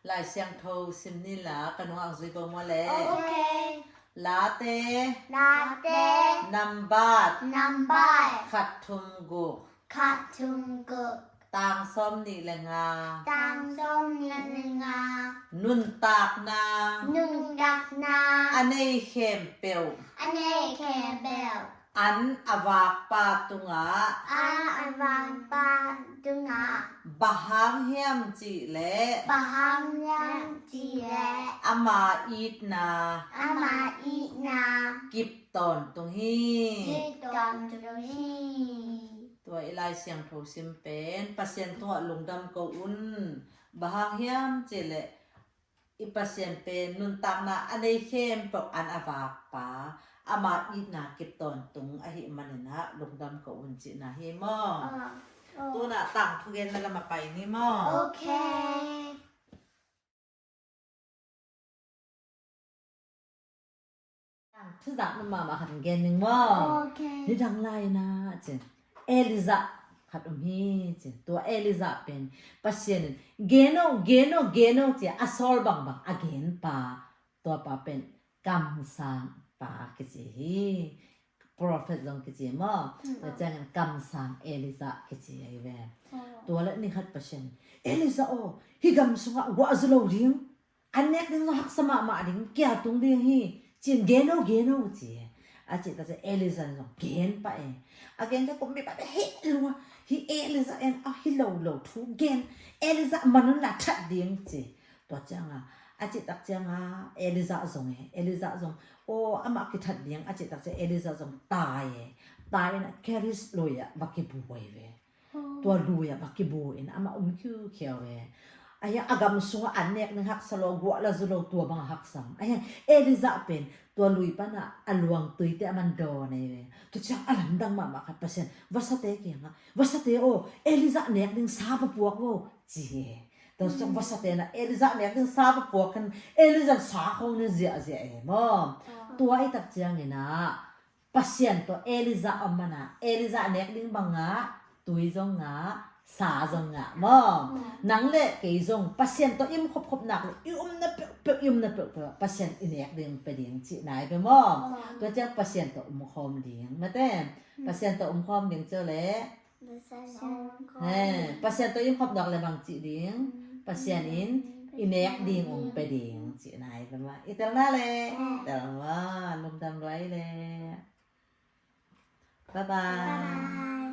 lại xem thâu sim ni lá cái nó ăn gì bao mua lẽ ok latte latte number khát thum gu khát thum gu tang som ni là nga tang som là nga nun tak na nung đặc na anh ấy khem peo anh ấy khe bèo an avak pa tunga vàng ba tương ngã bahang hiam chi le bà ham nhang chi lệ ama it na ama ít na kip ton tung hi chỉ còn cho đôi hi ตัวอีไลเสียงโทซิมเป็นปัสเซียนตัวลงดำก็อุ่นบางเฮียมเจเลอีปัสเซียนเป็นนุนตักนะอันนี้เข้มปกอันอาวากป่าอามาอีนาเก็บตอนตุงอหิมันนะลงดำก็อุ่นจินะเฮมอตัวน่ะต่างทุเรียนนั่นละมาไปนี่มอ โอเคที่ดักมันมาหันเกนหนึ่งมอ โอเค นี่ดังไรนะเจเอลิซาขัดอมฮีเจตัวเอลิซาเป็นปัสเซียนเกโนเจอสอลบังอเกนป่าตัวป่าเป็นกัมซังป่ากิจฮีโปรเฟสซองกิจมอแต่จะกันกัมซังเอลิซากิจไอเวตัวละนี่ขัดปัสเซียนเอลิซาโอฮิกัมซุงะวะซโลดิงอันเน็กดิงหักสมามาดิงเกียตุงดิงฮีจินเกโนเจอาจิตแต่เอลิซาซองเกนป่าเอagainจะผมไม่ไปเฮ้ยลัวฮิเอลิซาเอ็นอ่ะฮิโลทูเกนเอลิซามันนั่นแหละชัดเดียงจีตัวจังอ่ะอาจิตตักจังอ่ะเอลิซาซงโอ้อามาคิดทัดเดียงอาจิตตักจะเอลิซาซงตายนะแคริสลอยบักกิบูเวตัวลอยบักกิบูอินอามาคิวเขียวไอ้ยังอากาศสูงอันเนี้ยนึกหักสโลกัวแล้วสโลตัวบางหักสังไอ้ยังเอลิซาเป็นตัวลุยปะนะอลวงตุยแต่มันโดนเลยตัวจังอลัมดังมาครับเปอร์เซ็นต์วัสเตะกี่งะวัสเตะโอเอลิซาเนี่ยนึงซาบปวกโอจีตัวจังวัสเตะนะเอลิซาเนี่ยนึงซาบปวกกันเอลิซาสาคงเนี่ยเสียมอตัวไอ้ตักจังเนี่ยนะเปอร์เซ็นต์ตัวเอลิซาอมนะเอลิซาเนี่ยนึงบางงะตุยจงงะสาจงงะมอนังเละกี่จงเปอร์เซ็นต์ตัวอิ่มครบหนักอิ่มนะเปเปอร์เซ็นต์อินเอกเดียงไปเดียงจีไหนไปมอตัวเจ้าเปอร์เซ็นต์ตัวคอมเดียงมาเต้เปอร์เซ็นต์ตัวคอมเดียงเจอแล้วเปอร์เซ็นต์ตัวอิ่มครบดอกเลยบางจีเดียงเปอร์เซ็นต์อินเอกเดียงไปเดียงจีไหนไปมาอีเตลน่าเลยแต่ว่าลมดำไว้เลยบ๊ายบาย